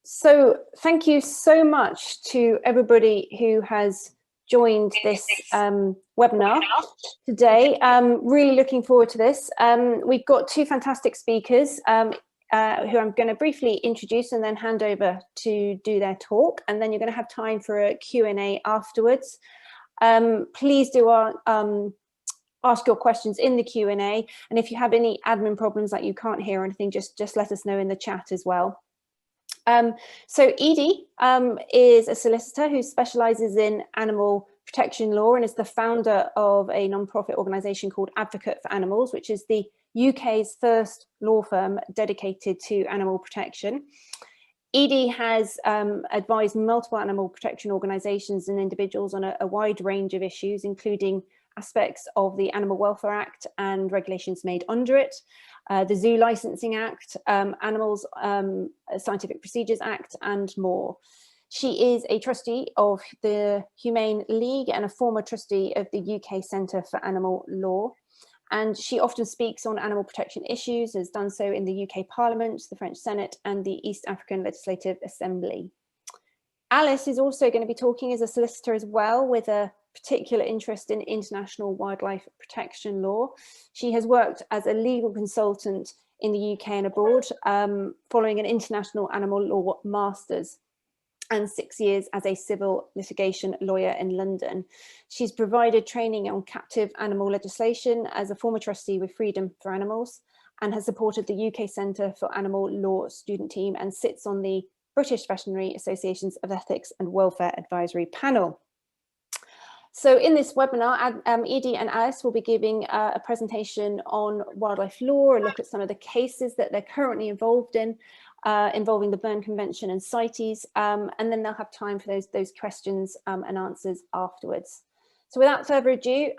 So thank you so much to everybody who has joined this webinar today. Really looking forward to this. We've got two fantastic speakers who I'm going to briefly introduce and then hand over to do their talk. And then you're going to have time for a Q&A afterwards. Please do ask your questions in the Q&A. And if you have any admin problems like you can't hear or anything, just let us know in the chat as well. So Edie is a solicitor who specialises in animal protection law and is the founder of a non-profit organisation called Advocate for Animals, which is the UK's first law firm dedicated to animal protection. Edie has advised multiple animal protection organisations and individuals on a wide range of issues, including aspects of the Animal Welfare Act and regulations made under it, the Zoo Licensing Act, Animals Scientific Procedures Act, and more. She is a trustee of the Humane League and a former trustee of the UK Centre for Animal Law. And she often speaks on animal protection issues, has done so in the UK Parliament, the French Senate, and the East African Legislative Assembly. Alice is also going to be talking as a solicitor as well, with a particular interest in international wildlife protection law. She has worked as a legal consultant in the UK and abroad, following an international animal law master's, and 6 years as a civil litigation lawyer in London. She's provided training on captive animal legislation as a former trustee with Freedom for Animals, and has supported the UK Centre for Animal Law student team and sits on the British Veterinary Associations of Ethics and Welfare Advisory Panel. So in this webinar, Edie and Alice will be giving a presentation on wildlife law, a look at some of the cases that they're currently involved in, involving the Bern Convention and CITES, and then they'll have time for those questions and answers afterwards. So without further ado,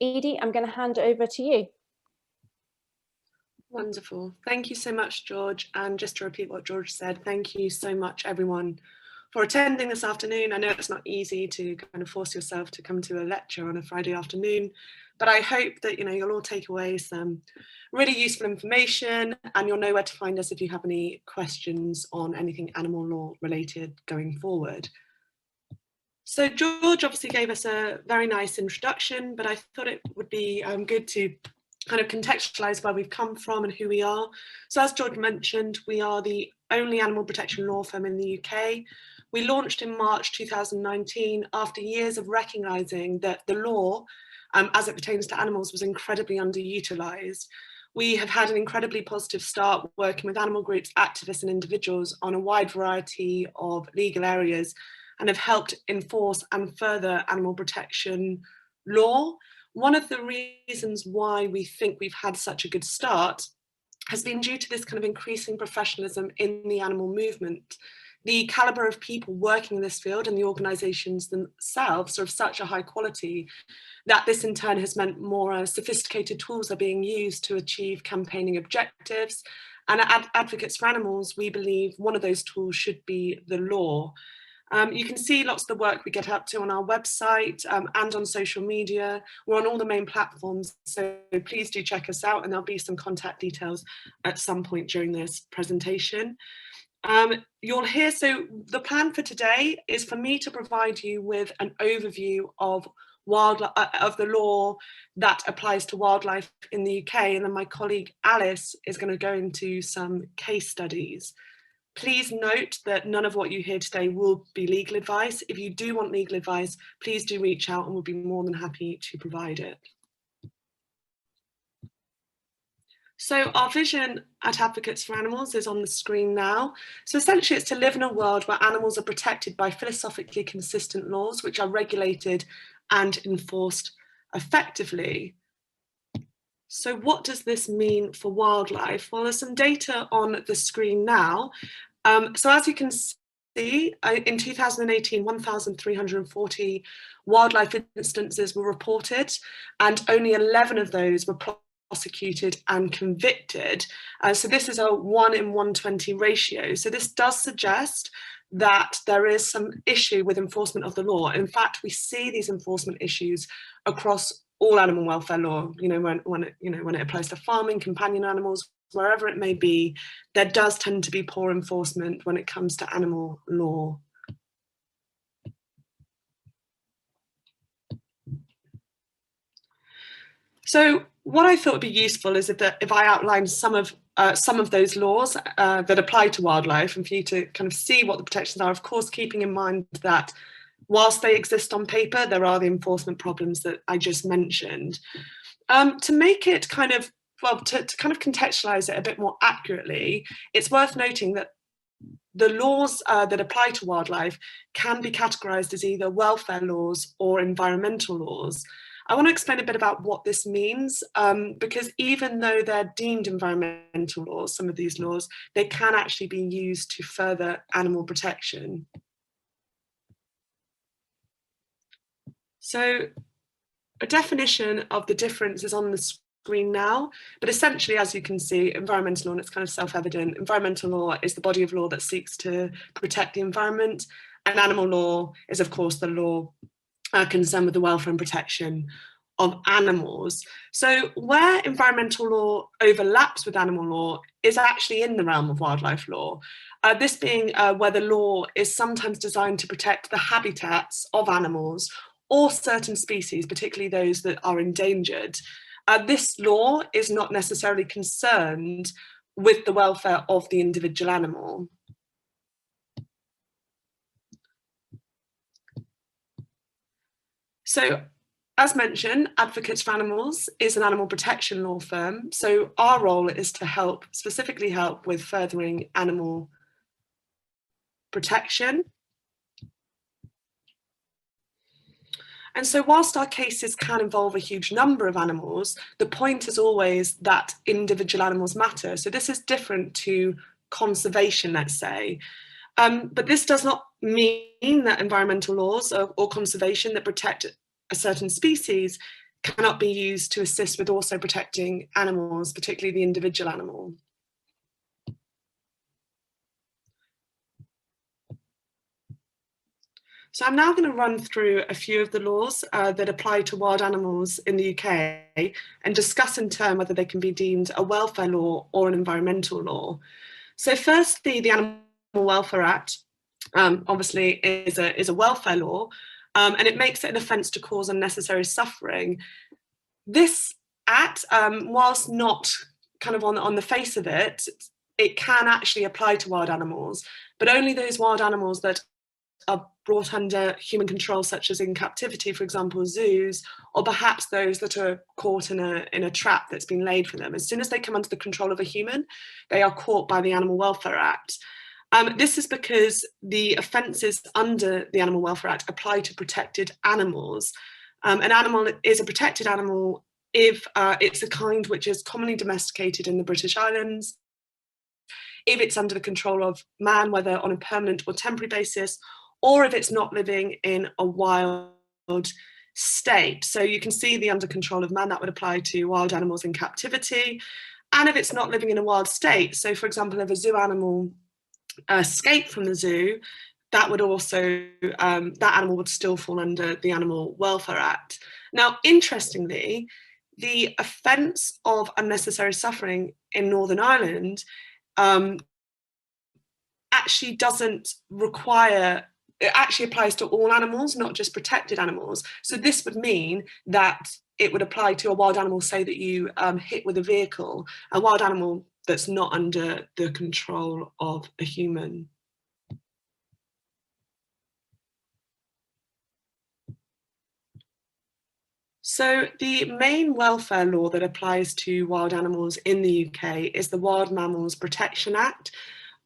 Edie, I'm going to hand over to you. Wonderful. Thank you so much, George. And just to repeat what George said, thank you so much, everyone, for attending this afternoon. I know it's not easy to kind of force yourself to come to a lecture on a Friday afternoon, but I hope that you'll all take away some really useful information, and you'll know where to find us if you have any questions on anything animal law related going forward. So George obviously gave us a very nice introduction, but I thought it would be good to kind of contextualize where we've come from and who we are. So as George mentioned, we are the only animal protection law firm in the UK. We launched in March 2019 after years of recognising that the law, as it pertains to animals, was incredibly underutilised. We have had an incredibly positive start working with animal groups, activists and individuals on a wide variety of legal areas, and have helped enforce and further animal protection law. One of the reasons why we think we've had such a good start has been due to this kind of increasing professionalism in the animal movement. The calibre of people working in this field and the organisations themselves are of such a high quality that this in turn has meant more sophisticated tools are being used to achieve campaigning objectives. And at Advocates for Animals, we believe one of those tools should be the law. You can see lots of the work we get up to on our website and on social media. We're on all the main platforms, so please do check us out, and there'll be some contact details at some point during this presentation. You'll hear, so the plan for today is for me to provide you with an overview of the law that applies to wildlife in the UK, and then my colleague Alice is going to go into some case studies. Please note that none of what you hear today will be legal advice. If you do want legal advice, please do reach out and we'll be more than happy to provide it. So our vision at Advocates for Animals is on the screen now. So essentially it's to live in a world where animals are protected by philosophically consistent laws which are regulated and enforced effectively. So what does this mean for wildlife? Well, there's some data on the screen now. So as you can see, in 2018, 1,340 wildlife instances were reported, and only 11 of those were prosecuted and convicted. So this is a 1 in 120 ratio. So this does suggest that there is some issue with enforcement of the law. In fact, we see these enforcement issues across all animal welfare law, when it applies to farming, companion animals, wherever it may be, there does tend to be poor enforcement when it comes to animal law. So what I thought would be useful is if I outline some of those laws that apply to wildlife, and for you to kind of see what the protections are, of course, keeping in mind that whilst they exist on paper, there are the enforcement problems that I just mentioned. To make it kind of, well, to kind of contextualize it a bit more accurately, it's worth noting that the laws that apply to wildlife can be categorized as either welfare laws or environmental laws. I want to explain a bit about what this means, because even though they're deemed environmental laws, some of these laws, they can actually be used to further animal protection. So a definition of the difference is on the screen now, but essentially, as you can see, environmental law, and it's kind of self-evident, environmental law is the body of law that seeks to protect the environment, and animal law is, of course, the law concerned with the welfare and protection of animals. So where environmental law overlaps with animal law is actually in the realm of wildlife law. This being where the law is sometimes designed to protect the habitats of animals or certain species, particularly those that are endangered. This law is not necessarily concerned with the welfare of the individual animal. So, as mentioned, Advocates for Animals is an animal protection law firm. So our role is to specifically help with furthering animal protection. And so whilst our cases can involve a huge number of animals, the point is always that individual animals matter. So this is different to conservation, let's say. But this does not mean that environmental laws or conservation that protect a certain species cannot be used to assist with also protecting animals, particularly the individual animal. So I'm now going to run through a few of the laws that apply to wild animals in the UK and discuss in turn whether they can be deemed a welfare law or an environmental law. So firstly, the Animal Welfare Act obviously is a welfare law, and it makes it an offence to cause unnecessary suffering. This act, whilst not kind of on the face of it, it can actually apply to wild animals, but only those wild animals that are brought under human control, such as in captivity, for example, zoos, or perhaps those that are caught in a trap that's been laid for them. As soon as they come under the control of a human, they are caught by the Animal Welfare Act. This is because the offences under the Animal Welfare Act apply to protected animals. An animal is a protected animal if it's a kind which is commonly domesticated in the British Islands, if it's under the control of man, whether on a permanent or temporary basis, or if it's not living in a wild state. So you can see the under control of man, that would apply to wild animals in captivity. And if it's not living in a wild state, so for example, if a zoo animal escaped from the zoo, that would also, that animal would still fall under the Animal Welfare Act. Now, interestingly, the offence of unnecessary suffering in Northern Ireland actually doesn't require, it actually applies to all animals, not just protected animals. So this would mean that it would apply to a wild animal, say that you hit with a vehicle, a wild animal that's not under the control of a human. So the main welfare law that applies to wild animals in the UK is the Wild Mammals Protection Act.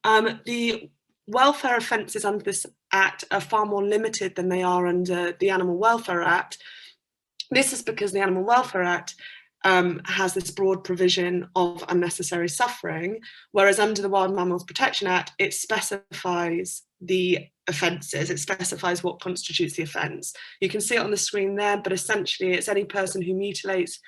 The welfare offences under this Act are far more limited than they are under the Animal Welfare Act. This is because the Animal Welfare Act has this broad provision of unnecessary suffering, whereas under the Wild Mammals Protection Act, it specifies the offences, it specifies what constitutes the offence. You can see it on the screen there, but essentially it's any person who mutilates,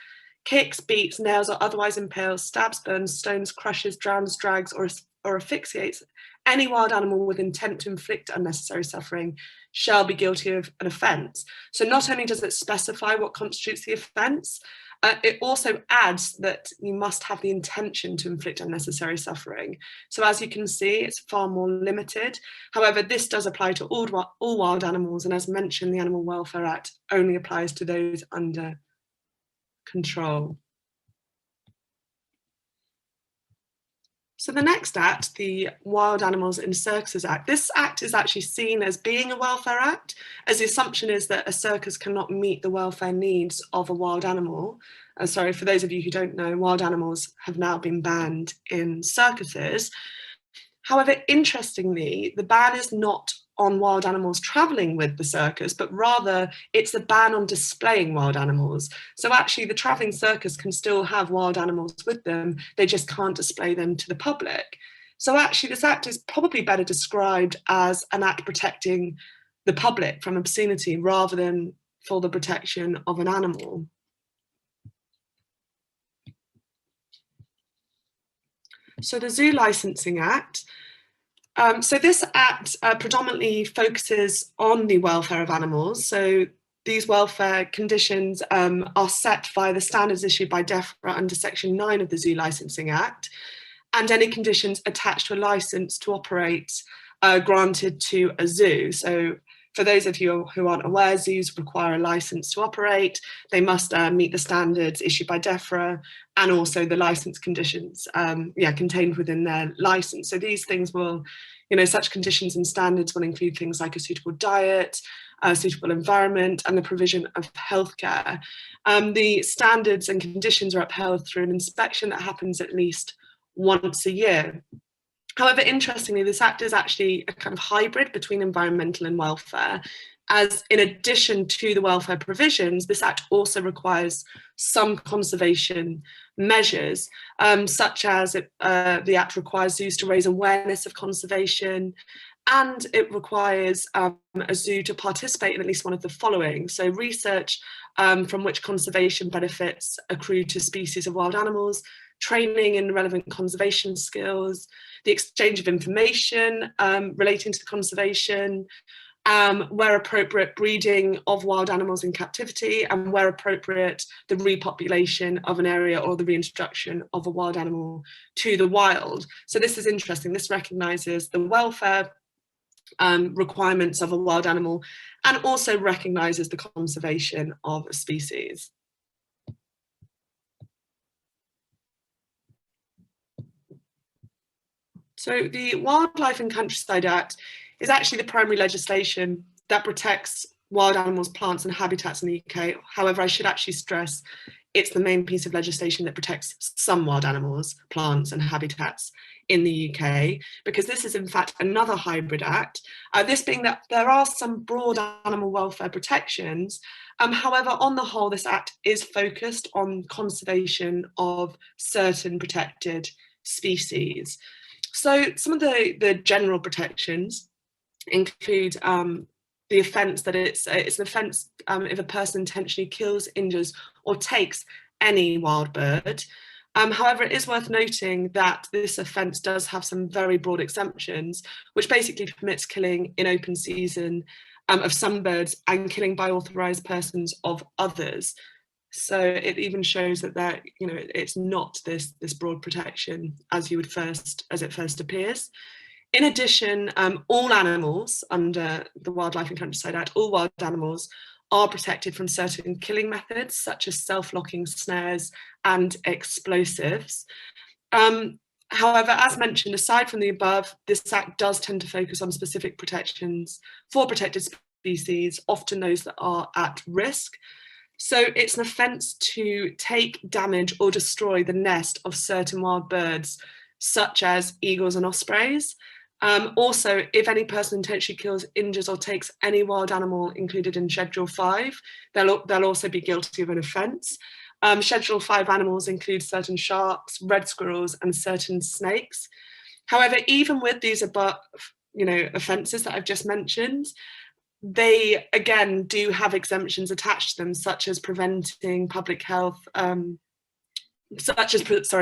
kicks, beats, nails, or otherwise impales, stabs, burns, stones, crushes, drowns, drags, or asphyxiates any wild animal with intent to inflict unnecessary suffering shall be guilty of an offence. So not only does it specify what constitutes the offence, it also adds that you must have the intention to inflict unnecessary suffering. So as you can see, it's far more limited. However, this does apply to all wild animals, and as mentioned, the Animal Welfare Act only applies to those under control. So the next act, the Wild Animals in Circuses Act, this act is actually seen as being a welfare act, as the assumption is that a circus cannot meet the welfare needs of a wild animal. Sorry, for those of you who don't know, wild animals have now been banned in circuses. However, interestingly, the ban is not on wild animals travelling with the circus, but rather it's a ban on displaying wild animals. So actually the travelling circus can still have wild animals with them, they just can't display them to the public. So actually this act is probably better described as an act protecting the public from obscenity rather than for the protection of an animal. So the Zoo Licensing Act. So this act predominantly focuses on the welfare of animals. So these welfare conditions are set by the standards issued by DEFRA under Section 9 of the Zoo Licensing Act, and any conditions attached to a licence to operate granted to a zoo. So for those of you who aren't aware, zoos require a licence to operate. They must meet the standards issued by DEFRA and also the licence conditions contained within their licence. So these things will, such conditions and standards will include things like a suitable diet, a suitable environment, and the provision of healthcare. The standards and conditions are upheld through an inspection that happens at least once a year. However, interestingly, this act is actually a kind of hybrid between environmental and welfare, as in addition to the welfare provisions, this act also requires some conservation measures, such as the act requires zoos to raise awareness of conservation, and it requires a zoo to participate in at least one of the following. So research from which conservation benefits accrue to species of wild animals, training in relevant conservation skills, the exchange of information relating to the conservation, where appropriate, breeding of wild animals in captivity, and where appropriate, the repopulation of an area or the reintroduction of a wild animal to the wild. So this is interesting. This recognises the welfare requirements of a wild animal and also recognises the conservation of a species. So the Wildlife and Countryside Act is actually the primary legislation that protects wild animals, plants and habitats in the UK. However, I should actually stress it's the main piece of legislation that protects some wild animals, plants and habitats in the UK, because this is in fact another hybrid act, this being that there are some broad animal welfare protections. However, on the whole, this act is focused on conservation of certain protected species. So some of the general protections include the offence that it's an offence if a person intentionally kills, injures or takes any wild bird. However, it is worth noting that this offence does have some very broad exemptions, which basically permits killing in open season of some birds and killing by authorised persons of others. So it even shows that it's not this broad protection as it first appears. In addition, all animals under the Wildlife and Countryside Act, all wild animals are protected from certain killing methods such as self-locking snares and explosives. However, as mentioned, aside from the above, this act does tend to focus on specific protections for protected species, often those that are at risk. So it's an offence to take, damage or destroy the nest of certain wild birds, such as eagles and ospreys. Also, if any person intentionally kills, injures or takes any wild animal included in Schedule 5, they'll also be guilty of an offence. Schedule 5 animals include certain sharks, red squirrels and certain snakes. However, even with these above offences that I've just mentioned, they again do have exemptions attached to them, such as preventing public health,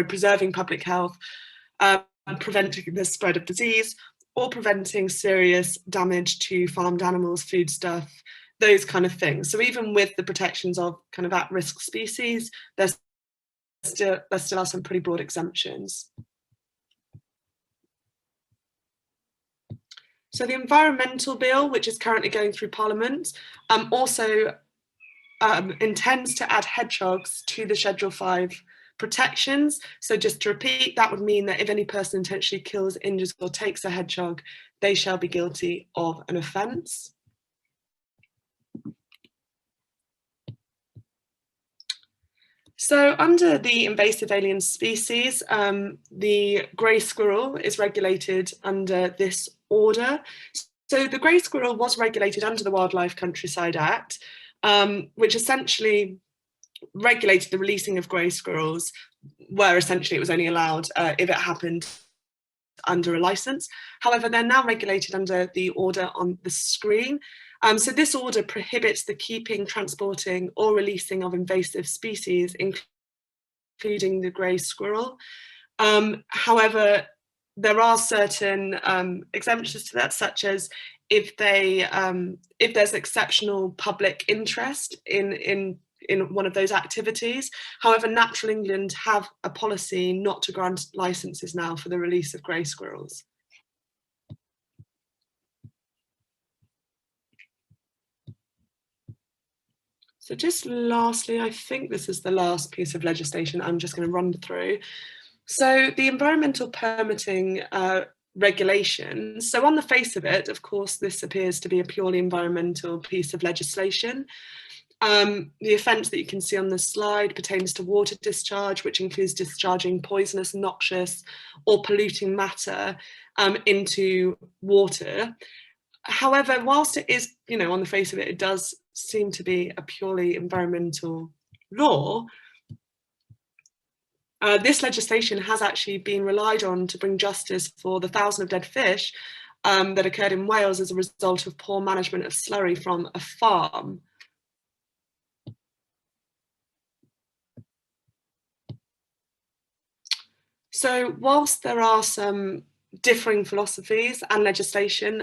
preserving public health, preventing the spread of disease, or preventing serious damage to farmed animals, foodstuff, those kind of things. So even with the protections of kind of at-risk species, there still are some pretty broad exemptions. So the environmental bill, which is currently going through Parliament, also intends to add hedgehogs to the Schedule 5 protections. So just to repeat, that would mean that if any person intentionally kills, injures or takes a hedgehog, they shall be guilty of an offence. So under the invasive alien species, the grey squirrel is regulated under this order. So the grey squirrel was regulated under the Wildlife Countryside Act, which essentially regulated the releasing of grey squirrels, where essentially it was only allowed if it happened under a licence. However, they're now regulated under the order on the screen. So this order prohibits the keeping, transporting or releasing of invasive species, including the grey squirrel. However, there are certain exemptions to that, such as if there's exceptional public interest in one of those activities. However, Natural England have a policy not to grant licences now for the release of grey squirrels. So just lastly, I think this is the last piece of legislation I'm just going to run through. So the environmental permitting regulations. So on the face of it, of course, this appears to be a purely environmental piece of legislation. The offence that you can see on the slide pertains to water discharge, which includes discharging poisonous, noxious or polluting matter into water. However, whilst it is, on the face of it, it does seem to be a purely environmental law, this legislation has actually been relied on to bring justice for the thousands of dead fish that occurred in Wales as a result of poor management of slurry from a farm. So whilst there are some differing philosophies and legislation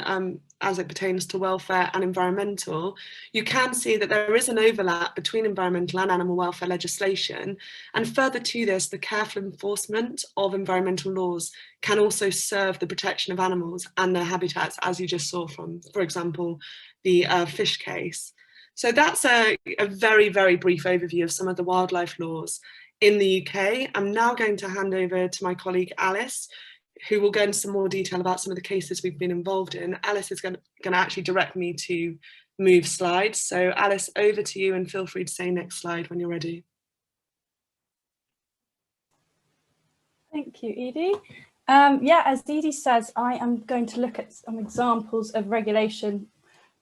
as it pertains to welfare and environmental, you can see that there is an overlap between environmental and animal welfare legislation. And further to this, the careful enforcement of environmental laws can also serve the protection of animals and their habitats, as you just saw from, for example, the fish case. So that's a very, very brief overview of some of the wildlife laws in the UK. I'm now going to hand over to my colleague Alice, who will go into some more detail about some of the cases we've been involved in. Alice is going to actually direct me to move slides. So Alice, over to you, and feel free to say next slide when you're ready. Thank you, Edie. Yeah, as Edie says, I am going to look at some examples of regulation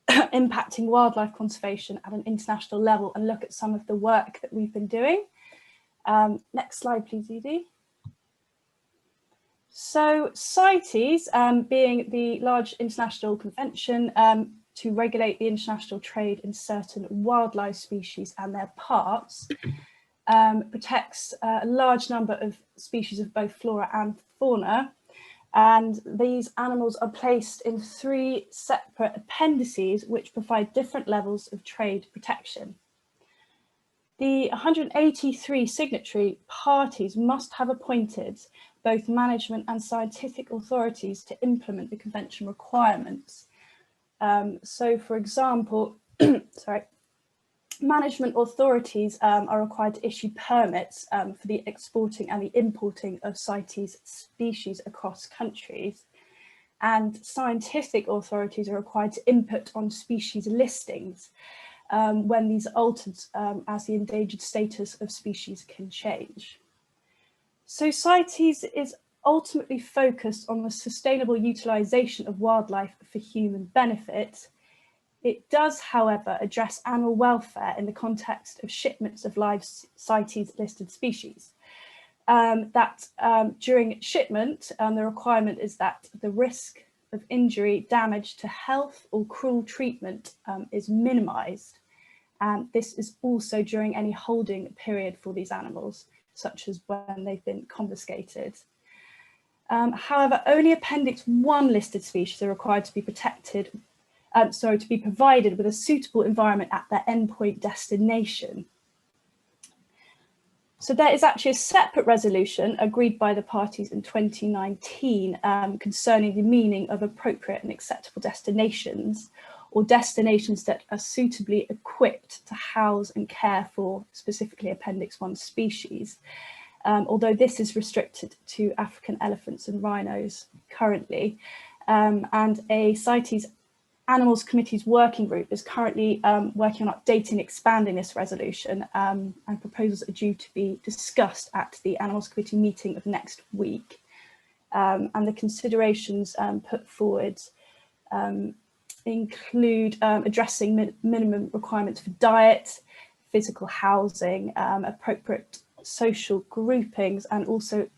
impacting wildlife conservation at an international level and look at some of the work that we've been doing. Next slide, please, Edie. So CITES, being the large international convention to regulate the international trade in certain wildlife species and their parts, protects a large number of species of both flora and fauna. And these animals are placed in 3 separate appendices which provide different levels of trade protection. The 183 signatory parties must have appointed both management and scientific authorities to implement the convention requirements. So, for example, management authorities are required to issue permits for the exporting and the importing of CITES species across countries. And scientific authorities are required to input on species listings when these are altered as the endangered status of species can change. So CITES is ultimately focused on the sustainable utilisation of wildlife for human benefit. It does, however, address animal welfare in the context of shipments of live CITES listed species. During shipment, the requirement is that the risk of injury, damage to health or cruel treatment is minimised. And this is also during any holding period for these animals, such as when they've been confiscated. However, only Appendix 1 listed species are required to be protected to be provided with a suitable environment at their endpoint destination. So there is actually a separate resolution agreed by the parties in 2019 concerning the meaning of appropriate and acceptable destinations, or destinations that are suitably equipped to house and care for specifically Appendix 1 species, although this is restricted to African elephants and rhinos currently. And a CITES Animals Committee's working group is currently working on updating and expanding this resolution, and proposals are due to be discussed at the Animals Committee meeting of next week. And the considerations put forward include addressing minimum requirements for diet, physical housing, appropriate social groupings, and also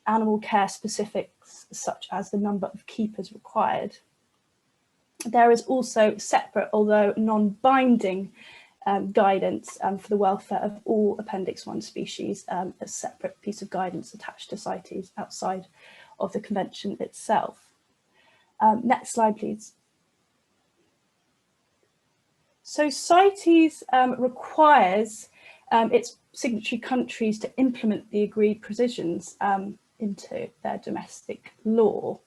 animal care specifics such as the number of keepers required. There is also separate, although non-binding, guidance for the welfare of all Appendix 1 species, a separate piece of guidance attached to CITES outside of the convention itself. Next slide, please. So CITES requires its signatory countries to implement the agreed provisions into their domestic law.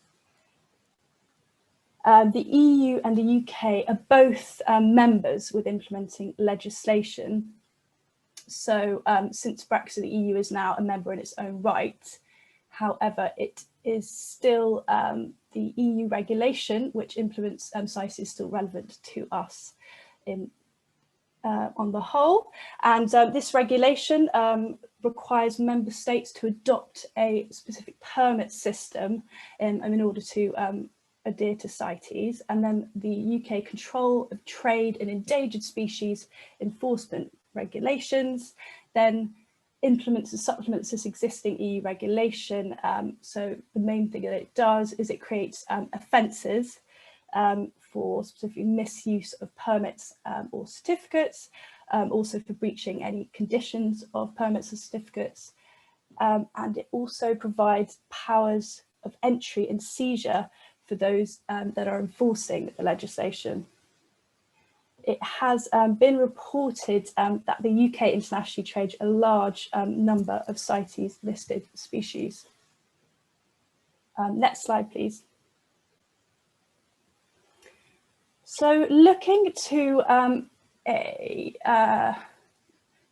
The EU and the UK are both members with implementing legislation. So since Brexit, the EU is now a member in its own right. However, it is still the EU regulation which implements CITES is still relevant to us on the whole. And this regulation requires member states to adopt a specific permit system in order to adhere to CITES, and then the UK Control of Trade in Endangered Species Enforcement Regulations then implements and supplements this existing EU regulation. So the main thing that it does is it creates offences for specific misuse of permits or certificates, also for breaching any conditions of permits or certificates, and it also provides powers of entry and seizure for those that are enforcing the legislation. It has been reported that the UK internationally trades a large number of CITES listed species. Next slide, please. So looking to a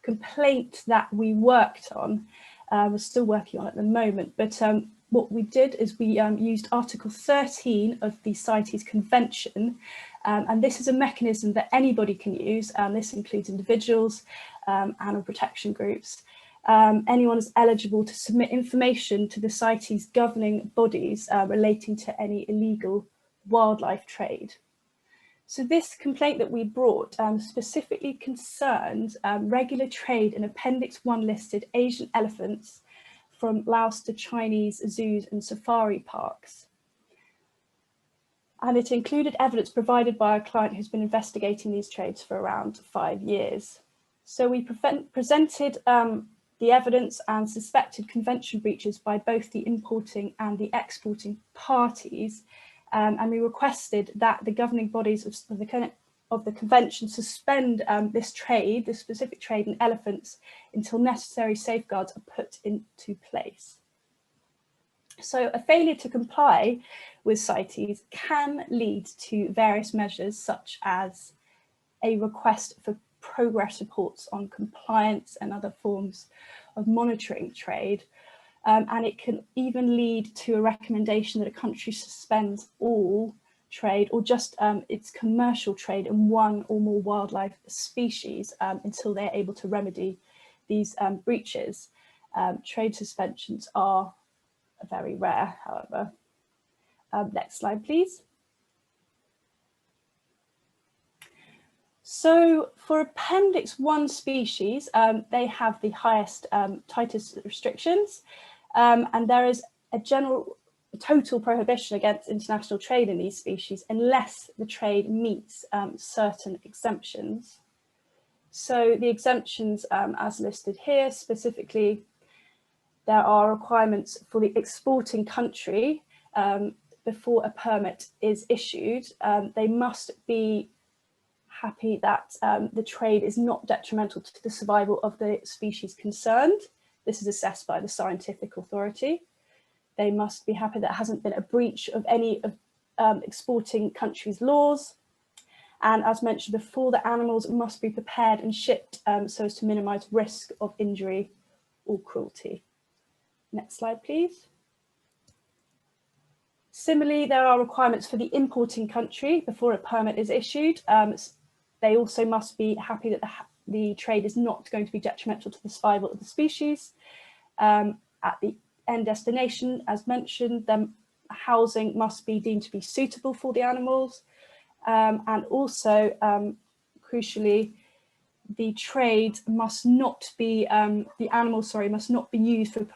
complaint that we worked on, we're still working on at the moment, but what we did is we used Article 13 of the CITES Convention, and this is a mechanism that anybody can use. This includes individuals, animal protection groups. Anyone is eligible to submit information to the CITES governing bodies relating to any illegal wildlife trade. So this complaint that we brought specifically concerned regular trade in Appendix 1 listed Asian elephants from Laos to Chinese zoos and safari parks. And it included evidence provided by a client who's been investigating these trades for around 5 years. So we presented the evidence and suspected convention breaches by both the importing and the exporting parties, and we requested that the governing bodies of the convention suspend this trade, this specific trade in elephants, until necessary safeguards are put into place. So a failure to comply with CITES can lead to various measures, such as a request for progress reports on compliance and other forms of monitoring trade. And it can even lead to a recommendation that a country suspends all trade or just its commercial trade in one or more wildlife species until they're able to remedy these breaches. Trade suspensions are very rare, however. Next slide, please. So for Appendix 1 species, they have the highest, tightest restrictions, and there is a general total prohibition against international trade in these species unless the trade meets certain exemptions. So the exemptions as listed here, specifically, there are requirements for the exporting country before a permit is issued, they must be happy that the trade is not detrimental to the survival of the species concerned. This is assessed by the scientific authority. They must be happy that there hasn't been a breach of any of exporting countries' laws. And as mentioned before, the animals must be prepared and shipped so as to minimise risk of injury or cruelty. Next slide, please. Similarly, there are requirements for the importing country before a permit is issued. They also must be happy that the trade is not going to be detrimental to the survival of the species. At the end destination, as mentioned, the housing must be deemed to be suitable for the animals. And also, crucially, the trade must not be, the animals, sorry, must not be used for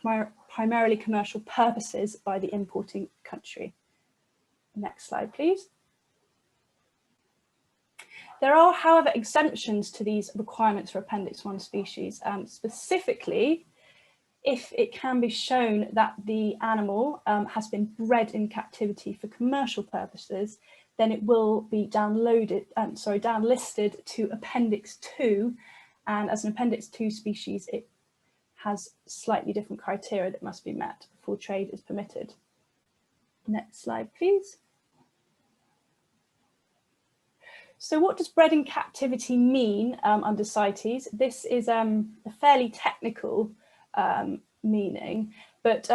primarily commercial purposes by the importing country. Next slide, please. There are, however, exemptions to these requirements for Appendix 1 species, specifically if it can be shown that the animal has been bred in captivity for commercial purposes, then it will be downlisted to Appendix 2, and as an Appendix 2 species, it has slightly different criteria that must be met before trade is permitted. Next slide, please. So what does bred in captivity mean under CITES? This is a fairly technical meaning, but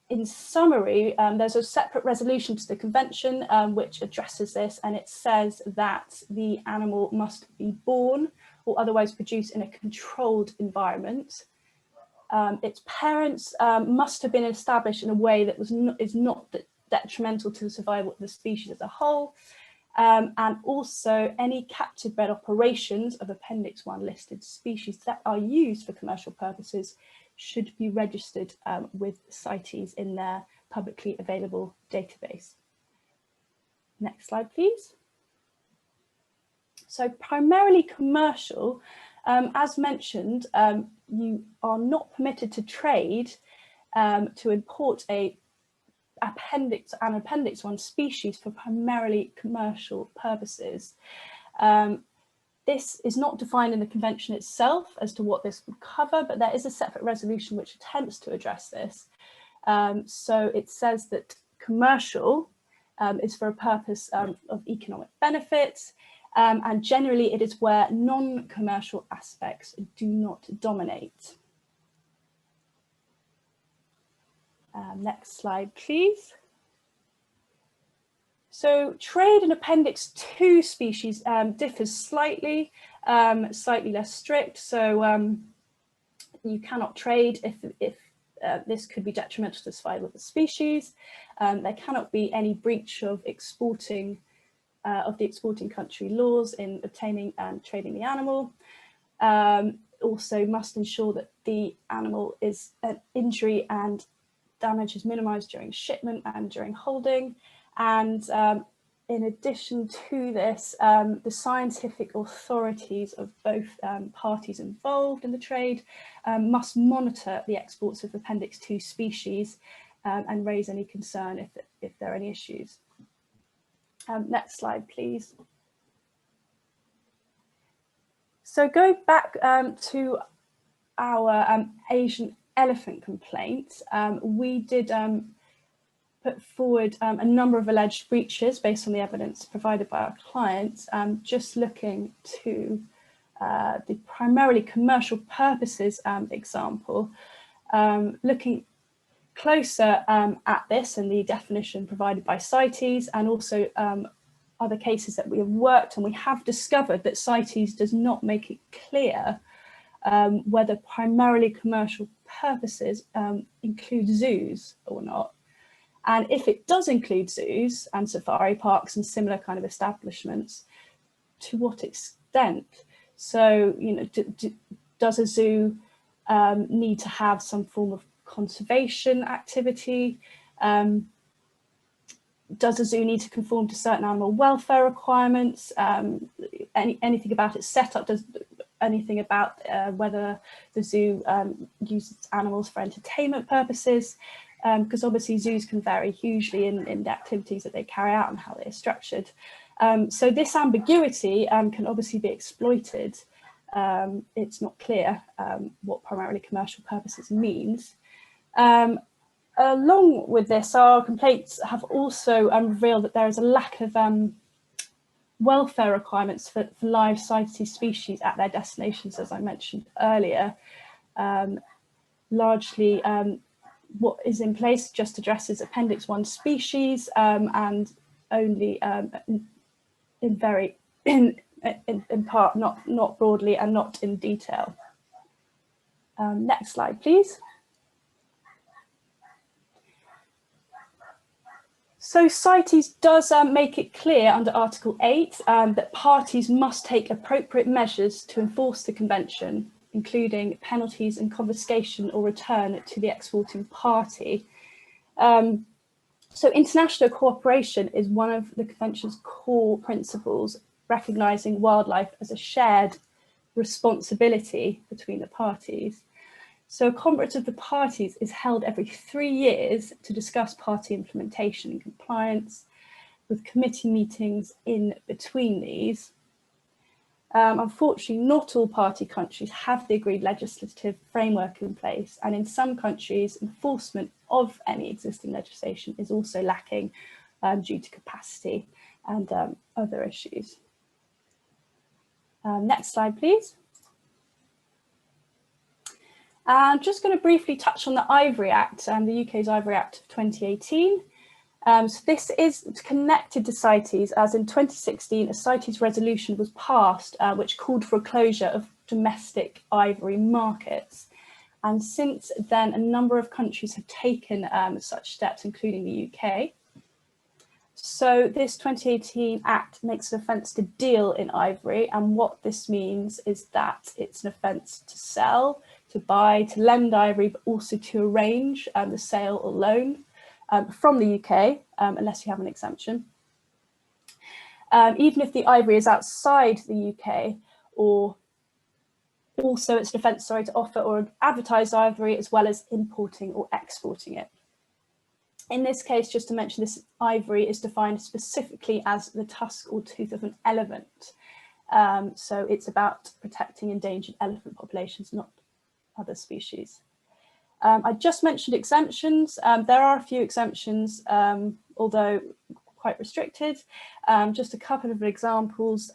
in summary, there's a separate resolution to the convention which addresses this, and it says that the animal must be born or otherwise produced in a controlled environment. Its parents must have been established in a way that is not detrimental to the survival of the species as a whole. And also any captive bred operations of Appendix 1 listed species that are used for commercial purposes should be registered with CITES in their publicly available database. Next slide, please. So primarily commercial, as mentioned, you are not permitted to trade to import an Appendix 1 species for primarily commercial purposes. This is not defined in the convention itself as to what this would cover, but there is a separate resolution which attempts to address this. So it says that commercial is for a purpose of economic benefits, and generally it is where non-commercial aspects do not dominate. Next slide, please. So trade in Appendix 2 species differs slightly, slightly less strict. So you cannot trade if this could be detrimental to the survival of the species. There cannot be any breach of the exporting country laws in obtaining and trading the animal. Also must ensure that the animal is an injury and damage is minimized during shipment and during holding. And in addition to this, the scientific authorities of both parties involved in the trade must monitor the exports of Appendix 2 species and raise any concern if there are any issues. Next slide, please. So go back to our Asian elephant complaint. We did put forward a number of alleged breaches based on the evidence provided by our clients, just looking to the primarily commercial purposes example, looking closer at this and the definition provided by CITES, and also other cases that we have worked, and we have discovered that CITES does not make it clear whether primarily commercial purposes include zoos or not. And if it does include zoos and safari parks and similar kind of establishments, to what extent? So, you know, does a zoo need to have some form of conservation activity? Does a zoo need to conform to certain animal welfare requirements? Anything about its setup? Does anything about whether the zoo uses animals for entertainment purposes? because obviously zoos can vary hugely in the activities that they carry out and how they are structured. So this ambiguity can obviously be exploited. It's not clear what primarily commercial purposes means. Along with this, our complaints have also revealed that there is a lack of welfare requirements for live CITES species at their destinations, as I mentioned earlier. Largely, what is in place just addresses Appendix 1 species and only in part, not broadly and not in detail. Next slide, please. So CITES does make it clear under Article 8 that parties must take appropriate measures to enforce the convention, including penalties and confiscation or return to the exporting party. So international cooperation is one of the convention's core principles, recognising wildlife as a shared responsibility between the parties. So a conference of the parties is held every 3 years to discuss party implementation and compliance, with committee meetings in between these. Unfortunately, not all party countries have the agreed legislative framework in place, and in some countries, enforcement of any existing legislation is also lacking due to capacity and other issues. Next slide, please. I'm just going to briefly touch on the Ivory Act, the UK's Ivory Act of 2018. So this is connected to CITES, as in 2016 a CITES resolution was passed which called for a closure of domestic ivory markets. And since then a number of countries have taken such steps, including the UK. So this 2018 Act makes an offence to deal in ivory, and what this means is that it's an offence to sell, to buy, to lend ivory, but also to arrange the sale or loan from the UK, unless you have an exemption. Even if the ivory is outside the UK, or also it's an offence, to offer or advertise ivory as well as importing or exporting it. In this case, just to mention, this ivory is defined specifically as the tusk or tooth of an elephant. So it's about protecting endangered elephant populations, not other species. I just mentioned exemptions. There are a few exemptions, although quite restricted. Just a couple of examples.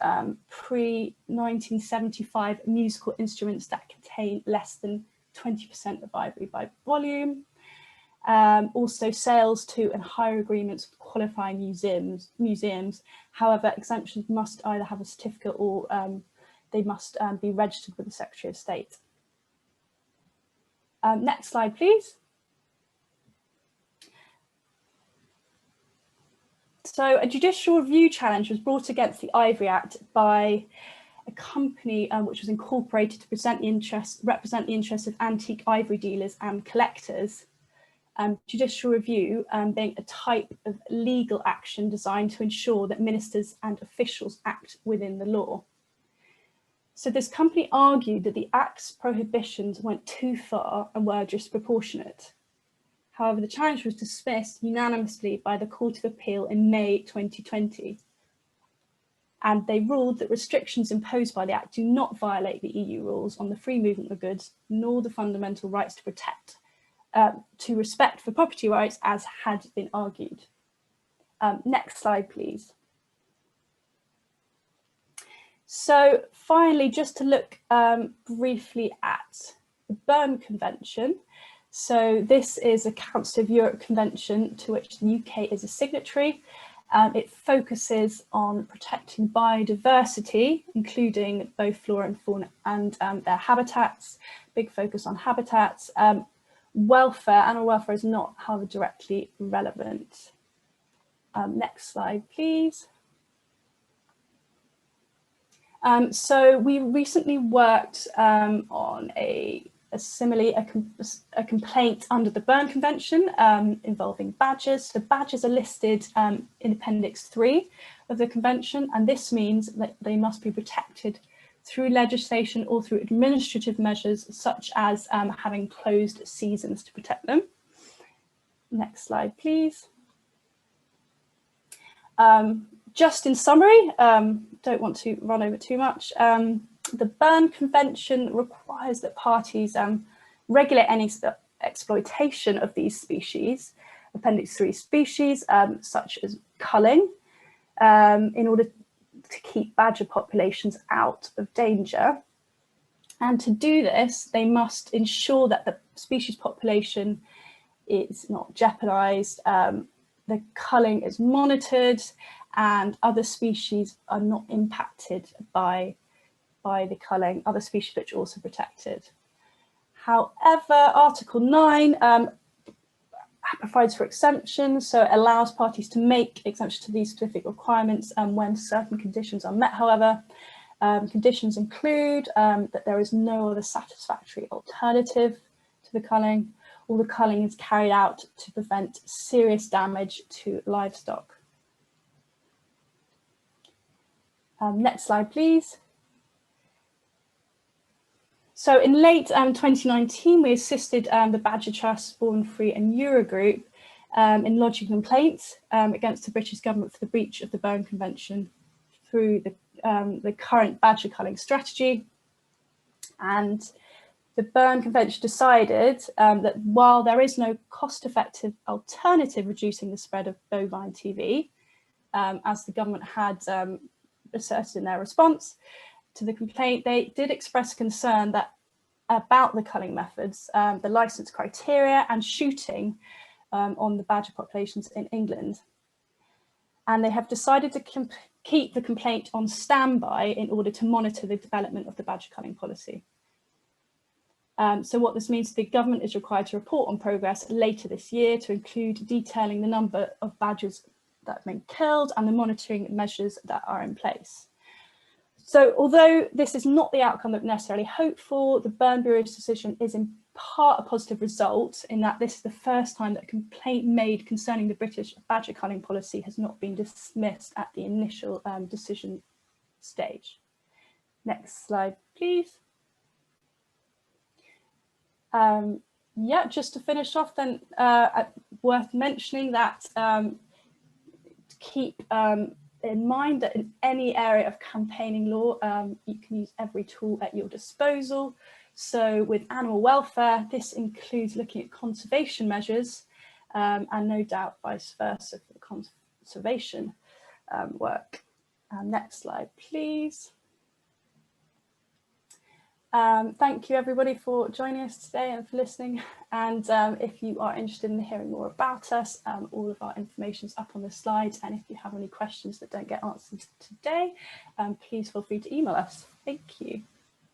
Pre-1975 musical instruments that contain less than 20% of ivory by volume. Also sales to and hire agreements with qualifying museums. However, exemptions must either have a certificate or they must be registered with the Secretary of State. Next slide, please. So a judicial review challenge was brought against the Ivory Act by a company which was incorporated to represent the interests of antique ivory dealers and collectors. Judicial review being a type of legal action designed to ensure that ministers and officials act within the law. So this company argued that the Act's prohibitions went too far and were disproportionate. However, the challenge was dismissed unanimously by the Court of Appeal in May 2020. And they ruled that restrictions imposed by the Act do not violate the EU rules on the free movement of goods, nor the fundamental rights to respect for property rights, as had been argued. Next slide, please. So finally, just to look briefly at the Bern Convention. So this is a Council of Europe convention to which the UK is a signatory. It focuses on protecting biodiversity, including both flora and fauna and their habitats, big focus on habitats. Welfare, animal welfare is not, however, directly relevant. Next slide, please. So we recently worked on a complaint under the Bern Convention involving badgers. So badgers are listed in Appendix 3 of the Convention, and this means that they must be protected through legislation or through administrative measures, such as having closed seasons to protect them. Next slide, please. Just in summary, don't want to run over too much. The Bern Convention requires that parties regulate any exploitation of these species, Appendix 3 species, such as culling, in order to keep badger populations out of danger. And to do this, they must ensure that the species population is not jeopardized, the culling is monitored, and other species are not impacted by the culling, other species which are also protected. However, Article 9 provides for exemptions, so it allows parties to make exemptions to these specific requirements when certain conditions are met. However, conditions include that there is no other satisfactory alternative to the culling, or the culling is carried out to prevent serious damage to livestock. Next slide, please. So in late 2019, we assisted the Badger Trust, Born Free and Eurogroup in lodging complaints against the British government for the breach of the Bern Convention through the current badger culling strategy. And the Bern Convention decided that while there is no cost-effective alternative reducing the spread of bovine TB, as the government had asserted in their response to the complaint, they did express concern about the culling methods, the licence criteria and shooting on the badger populations in England. And they have decided to keep the complaint on standby in order to monitor the development of the badger culling policy. So what this means, the government is required to report on progress later this year to include detailing the number of badgers that have been killed and the monitoring measures that are in place. So although this is not the outcome that we necessarily hoped for, the Bern Bureau's decision is in part a positive result in that this is the first time that a complaint made concerning the British badger culling policy has not been dismissed at the initial decision stage. Next slide, please. Yeah, just to finish off then, worth mentioning that to keep in mind that in any area of campaigning law, you can use every tool at your disposal. So with animal welfare, this includes looking at conservation measures and no doubt vice versa for the conservation work. Next slide, please. Thank you everybody for joining us today and for listening. And if you are interested in hearing more about us, all of our information is up on the slides. And if you have any questions that don't get answered today, please feel free to email us. Thank you.